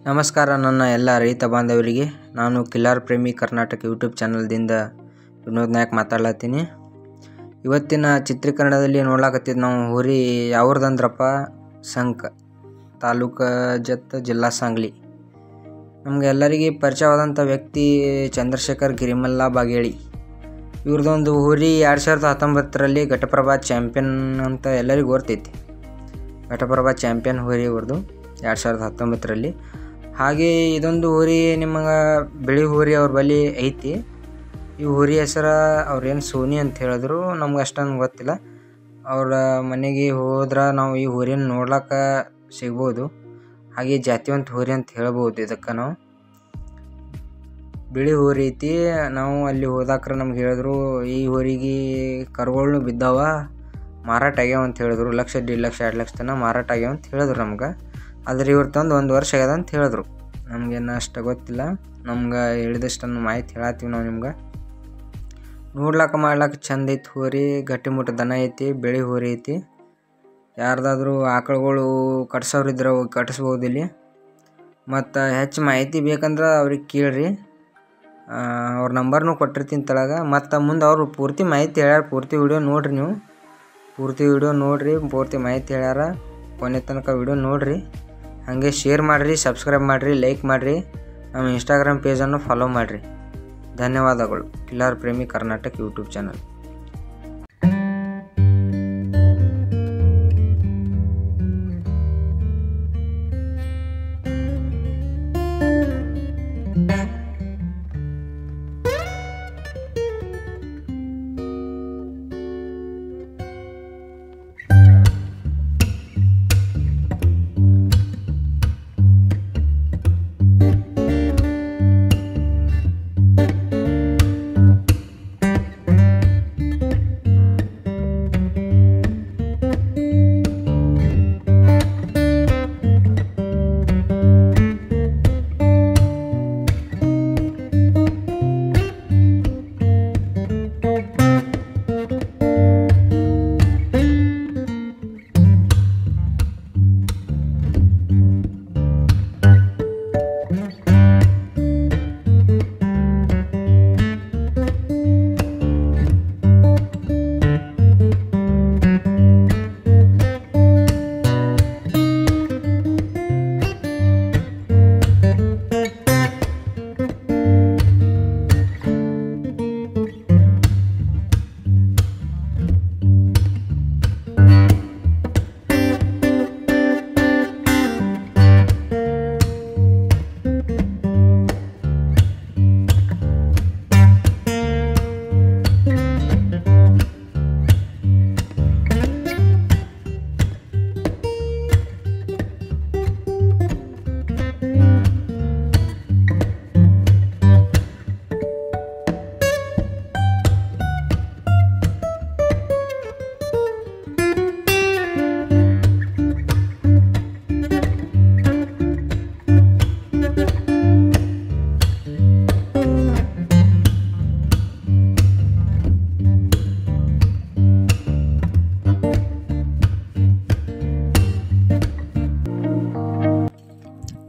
ನಮಸ್ಕಾರ ನನ್ನ ಎಲ್ಲ ರೈತ ಬಾಂಧವರಿಗೆ. ನಾನು ಕಿಲಾರ್ ಪ್ರೇಮಿ ಕರ್ನಾಟಕ ಯೂಟ್ಯೂಬ್ ಚಾನಲ್ದಿಂದ ವಿನೋದ್ ನಾಯಕ್ ಮಾತಾಡ್ಲತ್ತೀನಿ. ಇವತ್ತಿನ ಚಿತ್ರೀಕರಣದಲ್ಲಿ ನೋಡ್ಲಾಕತ್ತಿದ್ದು ನಾವು ಹೋರಿ ಯಾವ್ರದಂದ್ರಪ್ಪ ಸಂಕ ತಾಲೂಕು ಜತ್ ಜಿಲ್ಲಾ ಸಾಂಗ್ಲಿ. ನಮ್ಗೆ ಎಲ್ಲರಿಗೆ ಪರಿಚಯವಾದಂಥ ವ್ಯಕ್ತಿ ಚಂದ್ರಶೇಖರ್ ಗಿರಿಮಲ್ಲ ಬಾಗೇಳಿ. ಇವ್ರದ್ದೊಂದು ಹೋರಿ 2019ರಲ್ಲಿ ಘಟಪ್ರಭಾ ಚಾಂಪಿಯನ್ ಅಂತ ಎಲ್ಲರಿಗೂ ಗೊತ್ತೈತಿ. ಘಟಪ್ರಭಾ ಚಾಂಪಿಯನ್ ಹೋರಿ ಇವ್ರದ್ದು 2019ರಲ್ಲಿ. ಹಾಗೆ ಇದೊಂದು ಹೋರಿ ನಿಮಗೆ ಬಿಳಿ ಹೋರಿ ಅವ್ರ ಬಳಿ ಐತಿ. ಈ ಹೋರಿ ಹೆಸರು ಅವ್ರೇನು ಸೋನಿ ಅಂತ ಹೇಳಿದ್ರು, ನಮ್ಗೆ ಅಷ್ಟೊಂದು ಗೊತ್ತಿಲ್ಲ. ಅವ್ರ ಮನೆಗೆ ಹೋದ್ರೆ ನಾವು ಈ ಹೋರಿನ ನೋಡ್ಲಾಕ ಸಿಗ್ಬೋದು. ಹಾಗೆ ಜಾತಿವಂತ ಹೋರಿ ಅಂತ ಹೇಳ್ಬೋದು. ಇದಕ್ಕೆ ನಾವು ಬಿಳಿ ಹೋರಿ ಐತಿ. ನಾವು ಅಲ್ಲಿ ಹೋದಾಕ್ರೆ ನಮ್ಗೆ ಹೇಳಿದ್ರು ಈ ಹೋರಿಗೆ ಕರುಗಳು ಬಿದ್ದಾವ, ಮಾರಾಟ ಆಗ್ಯಾವ ಅಂತ ಹೇಳಿದ್ರು. 1 ಲಕ್ಷ 1.5 ಲಕ್ಷ 2 ಲಕ್ಷ ತನಕ ಮಾರಾಟ ಆಗ್ಯಾವ ಅಂತ ಹೇಳಿದ್ರು ನಮ್ಗೆ. ಆದರೆ ಇವ್ರು ತಂದು 1 ವರ್ಷ ಆಗ್ಯದ ಅಂತ ಹೇಳಿದ್ರು. ನಮಗೇನು ಅಷ್ಟು ಗೊತ್ತಿಲ್ಲ, ನಮ್ಗೆ ಹೇಳಿದಷ್ಟನ್ನು ಮಾಹಿತಿ ಹೇಳತ್ತೀವಿ ನಾವು ನಿಮ್ಗೆ. ನೋಡ್ಲಾಕ ಮಾಡ್ಲಾಕ ಚಂದ ಐತಿ ಹೋರಿ. ಗಟ್ಟಿಮುಟ್ಟ ದನ ಐತಿ, ಬಿಳಿ ಹೋರಿ ಐತಿ. ಯಾರ್ದಾದ್ರೂ ಆಕಳುಗಳು ಕಟ್ಸೋರಿದ್ರೆ ಹೋಗಿ ಕಟ್ಟಿಸ್ಬೋದು ಇಲ್ಲಿ. ಮತ್ತು ಹೆಚ್ಚು ಮಾಹಿತಿ ಬೇಕಂದ್ರೆ ಅವ್ರಿಗೆ ಕೇಳ್ರಿ, ಅವ್ರ ನಂಬರ್ನೂ ಕೊಟ್ಟಿರ್ತೀನಿ ತಳಗ. ಮತ್ತು ಮುಂದೆ ಅವರು ಪೂರ್ತಿ ಮಾಹಿತಿ ಹೇಳ್ಯಾರ. ಪೂರ್ತಿ ವಿಡಿಯೋ ನೋಡಿರಿ, ನೀವು ಪೂರ್ತಿ ವಿಡಿಯೋ ನೋಡಿರಿ. ಪೂರ್ತಿ ಮಾಹಿತಿ ಹೇಳ್ಯಾರ, ಕೊನೆ ತನಕ ವಿಡಿಯೋ ನೋಡಿರಿ. ಹಾಗೆ ಶೇರ್ ಮಾಡಿರಿ, ಸಬ್ಸ್ಕ್ರೈಬ್ ಮಾಡಿರಿ, ಲೈಕ್ ಮಾಡಿರಿ. ನಮ್ಮ ಇನ್ಸ್ಟಾಗ್ರಾಮ್ ಪೇಜನ್ನು ಫಾಲೋ ಮಾಡಿರಿ. ಧನ್ಯವಾದಗಳು. ಕಿಲಾರ್ ಪ್ರೇಮಿ ಕರ್ನಾಟಕ ಯೂಟ್ಯೂಬ್ ಚಾನಲ್.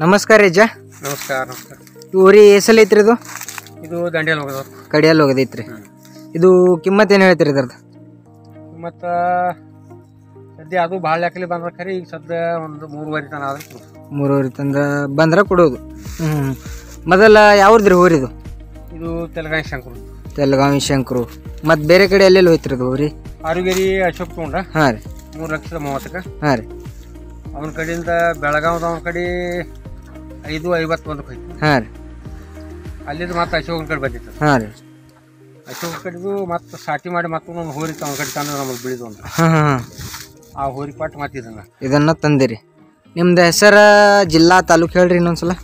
ನಮಸ್ಕಾರ ಅಜ್ಜ. ನಮಸ್ಕಾರ. ಊರಿ ಎಸಲ್ ಐತ್ರಿ ಇದು? ಇದು ದಂಡಿಯಲ್ಲಿ ಹೋಗೋದು, ಕಡಿಯಲ್ಲಿ ಹೋಗೋದೈತ್ರಿ. ಇದು ಕಿಮ್ಮತ್ ಏನು ಹೇಳ್ತೀರಿ ಇದ್ರದ್ದು? ಮತ್ತು ಸದ್ಯ ಅದು ಭಾಳ ಲೆಕ್ಕಲಿ ಬಂದ್ರೆ ಖರೀ ಈಗ ಸದ್ಯ ಒಂದು 3.5 ತನ ಆದ್ರೆ 3.5 ತಂದ ಬಂದ್ರೆ ಕೊಡೋದು. ಮೊದಲ ಯಾವ್ದ್ರಿ ಊರಿದು? ಇದು ತೆಲಗಾವಿ ಶಂಕರು. ತೆಲಗಾವಿ ಶಂಕರು. ಮತ್ತು ಬೇರೆ ಕಡೆ ಎಲ್ಲೆಲ್ಲಿ ಹೋಯ್ತಿರಿ ಅದು ಊರಿ? ಆರುಗೇರಿ ಅಶೋಕ್ ತೊಗೊಂಡ್ರ. ಹಾಂ ರೀ. 3,30,000. ಹಾಂ ರೀ. ಅವನ ಕಡೆಯಿಂದ ಬೆಳಗಾವ್ದ ಅವನ ಕಡೆ 5,50 ಹೋಯ್ತು. ಹಾಂ ರೀ. ಅಲ್ಲಿದ್ದು ಮತ್ತೆ ಅಶೋಕನ ಕಡೆ ಬಂದಿತ್ತು. ಹಾಂ ರೀ. ಅಶೋಕ ಕಡೆದು ಮತ್ತೆ ಸಾಟಿ ಮಾಡಿ ಮತ್ತೆ ಒಂದು ಹೋರಿ ಅವನ ಕಡೆ ತಂದ್ರೆ ನಮಗೆ ಬಿಳಿದು ಅಂತ. ಹಾಂ ಹಾಂ. ಆ ಹೋರಿ ಪಾಟ್ ಮತ್ತೆ ಇದನ್ನು ತಂದಿರಿ. ನಿಮ್ದು ಹೆಸರು, ಜಿಲ್ಲಾ, ತಾಲೂಕು ಹೇಳ್ರಿ ಇನ್ನೊಂದ್ಸಲ.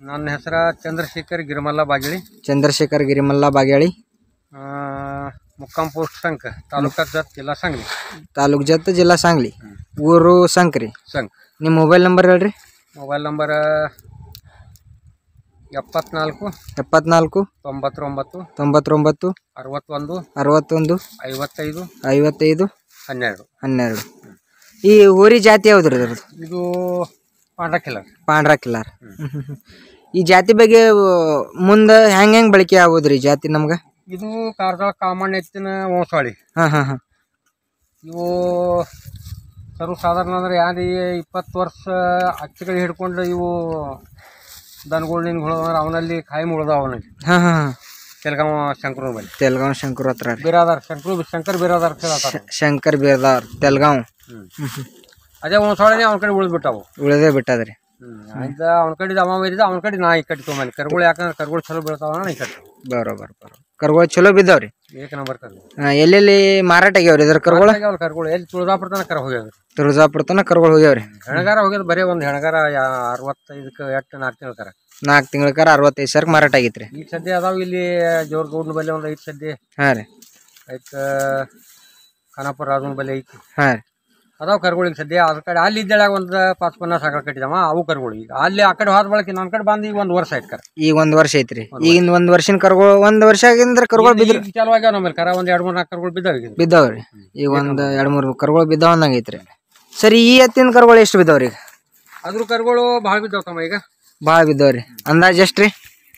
ನನ್ನ ಹೆಸರು ಚಂದ್ರಶೇಖರ್ ಗಿರಿಮಲ್ಲ ಬಾಗೇಳಿ. ಚಂದ್ರಶೇಖರ್ ಗಿರಿಮಲ್ಲ ಬಾಗೇಳಿ. ಮುಕ್ಕಾಂ ಪೋಸ್ಟ್ ಸಂಕ, ತಾಲೂಕು ಜತ್ ಜಿಲ್ಲಾ ಸಾಂಗ್ಲಿ. ತಾಲೂಕು ಜತ್ ಜಿಲ್ಲಾ ಸಾಂಗ್ಲಿ. ಊರು ಸಂಕ್ರಿ. ಸಂಕ್. ನಿಮ್ಮ ಮೊಬೈಲ್ ನಂಬರ್ ಹೇಳ್ರಿ. Mobile number 74 74 99 99 61 61 55 55 12. 12. ಈ ಹೋರಿ ಜಾತಿ ಯಾವ್ದ್ರಿ ಇದ್ರದ್ದು? ಇದು ಪಾಂಡ್ರ ಕಿಲ್ಲರ್. ಪಾಂಡ್ರ ಕಿಲ್ಲರ್. ಈ ಜಾತಿ ಬಗ್ಗೆ ಮುಂದೆ ಹೆಂಗ್ ಬಳಕೆ ಆಗೋದ್ರಿ ಈ ಜಾತಿ ನಮ್ಗೆ? ಇದು ಕಾರ್ಕಳ ಕಾಮಣ್ಣ ಎತ್ತಿನ ವಂಶವಾಳಿ. ಇವು ಸರ್ವಸಾಧಾರಣ ಅಂದ್ರೆ ಯಾರು 20 ವರ್ಷ ಅಚ್ಚುಕಡೆ ಹಿಡ್ಕೊಂಡು ಇವು ದನಗಳು ನಿನ್ಗಳು ಅಂದ್ರೆ ಅವನಲ್ಲಿ ಕಾಯಿ ಮುಳ್ದಾವ ಅವನಲ್ಲಿ. ತೆಲಗಾಂವ ಶಂಕರ ಬಲ್ಲಿ. ತೆಲಗಾಂವ ಶಂಕರ ಹತ್ರ ಬಿರಾದಾರ್ ಶಂಕರ್ ಬಿರಾದಾರ್ ಶಂಕರ್ ಬಿರಾದಾರ್ ತೆಲಗಾಂವ್. ಅದೇ ವಂಶವಾಳಿನೇ ಅವನ ಕಡೆ ಉಳಿದೇ ಬಿಟ್ಟದ್ರಿ. ಅವನ ಕಡೆ ಅವ ಇದ್ದ ಅವನ ಕಡೆ ನಾ ಈ ಕಡೆ ತೊಗೊಂಬಂದಿ ಕರ್ಗಳು. ಯಾಕಂದ್ರೆ ಕರ್ಗಳು ಚಲೋ ಬೀಳ್ತಾವ ಈ ಕಡೆ. ಬರೋಬರ್ ಕರ್ಗಳು ಚಲೋ ಬಿದ್ದಾವ್ರಿ. ಏಕ ನಂಬರ್ ಕರ್ಗಳು. ಎಲ್ಲೆಲ್ಲಿ ಮಾರಾಟ ಆಗ್ಯಾವ್ರಿ ಇದ್ರ ಕರ್ಗಳು? ಕರ್ಗಳು ಎಲ್ಲಿ ತುಳಜಾಪುರ ತನಕ ಕರ ಹೋಗ್ಯಾವ್ರಿ. ತುಳಜಾಪುರ ತನಕ ಕರ್ಗಳು ಹೋಗ್ಯಾವ್ರಿ. ಹೆಣಗಾರ ಹೋಗ್ಯದ ಬರೀ ಒಂದು ಹೆಣಗಾರ 65 8 4 ತಿಂಗಳ ಕರ. 4 ತಿಂಗಳ ಕರ 65,000 ಮಾರಾಟ ಆಗೈತ್ರಿ. ಈಗ ಸದ್ಯ ಅದಾವ ಇಲ್ಲಿ ಜೋರ್ಗೌಡ್ನ ಬಲ್ಲಿ ಒಂದು 5 ಸದ್ಯ. ಆಯ್ತು ಖಾನಾಪುರ ರಾಜನ ಬಲ್ಲಿ ಐತಿ. ಅದಾವ ಕರ್ಗಳಿಗೆ ಸದ್ಯ. ಅದ್ರ ಕಡೆ ಅಲ್ಲಿ ಇದ್ದಾಳ ಒಂದು 50-50 ಸಾಕರ್ ಕಟ್ಟಿದವ ಅವು ಕರ್ಗಳು. ಈಗ ಅಲ್ಲಿ ಆ ಕಡೆ ಹೋದ ಬಳಕೆ ನನ್ನ ಕಡೆ ಬಂದು ಈಗ 1 ವರ್ಷ ಆಯ್ತು ಕರ. ಈಗ 1 ವರ್ಷ ಐತ್ರಿ. ಈಗಿನ 1 ವರ್ಷನ ಕರ್ಗಳು 1 ವರ್ಷ ಆಗಿಂದ್ರ ಕರ್ಗಳು ಬಿದ್ದ ಚಲೋ ಆಗ್ಯಾವ ನಮ್ಮಲ್ಲಿ. ಕರ ಒಂದ್ 2-3-4 ಕರ್ಗಳು ಬಿದ್ದಾವ್ರಿ. ಈಗ ಒಂದ್ 2-3 ಕರ್ಗಳು ಬಿದ್ದಾವ ಅನ್ನಂಗೈತ್ರಿ. ಸರಿ, ಈ ಎತ್ತಿನ ಕರ್ಗಳು ಎಷ್ಟು ಬಿದ್ದಾವ್ರಿ? ಅದ್ರ ಕರ್ಗಳು ಭಾಳ ಬಿದ್ದಾವ ತಮ್ಮ. ಈಗ ಭಾಳ ಬಿದ್ದಾವ್ರಿ. ಅಂದಾಜ್ ಎಷ್ಟ್ರಿ?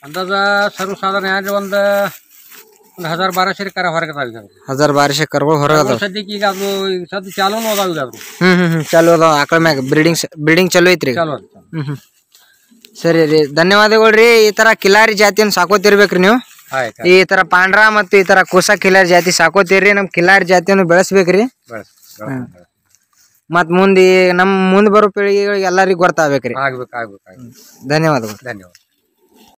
ಅಂದಾಜ ಸರ್ವಸಾಧಾರಣ ಯಾರು ಒಂದು 1000-1200 ಕರ ಹೊರಗದಾವ. 1000-1200 ಕರ್ಗಳು ಹೊರಗದಾವ ಸದ್ಯಕ್ಕೆ. ಈಗ ಅದು ಸದ್ಯ ಚಾಲೂನು ಅದಾವ. ಅದು ಚಾಲು ಅದಾವ. ಆಕಳ ಮ್ಯಾಗ ಬ್ರೀಡಿಂಗ್ ಚಲೋ ಐತ್ರಿ. ಸರಿ ರೀ, ಧನ್ಯವಾದಗಳ್ರಿ. ಈ ತರ ಕಿಲಾರಿ ಜಾತಿಯನ್ನು ಸಾಕೋತಿರ್ಬೇಕ್ರಿ ನೀವು. ಈ ತರ ಪಾಂಡ್ರ ಮತ್ತು ಈ ತರ ಕೂಸ ಕಿಲಾರಿ ಜಾತಿ ಸಾಕೋತಿರ್ರಿ. ನಮ್ ಕಿಲಾರಿ ಜಾತಿಯನ್ನು ಬೆಳೆಸ್ಬೇಕ್ರಿ. ಮತ್ ಮುಂದೆ ನಮ್ ಮುಂದೆ ಬರೋ ಪೀಳಿಗೆಗಳಿಗೆ ಎಲ್ಲರಿಗೂ ಗೊತ್ತಾಗ್ಬೇಕ್ರಿ. ಧನ್ಯವಾದಗಳು.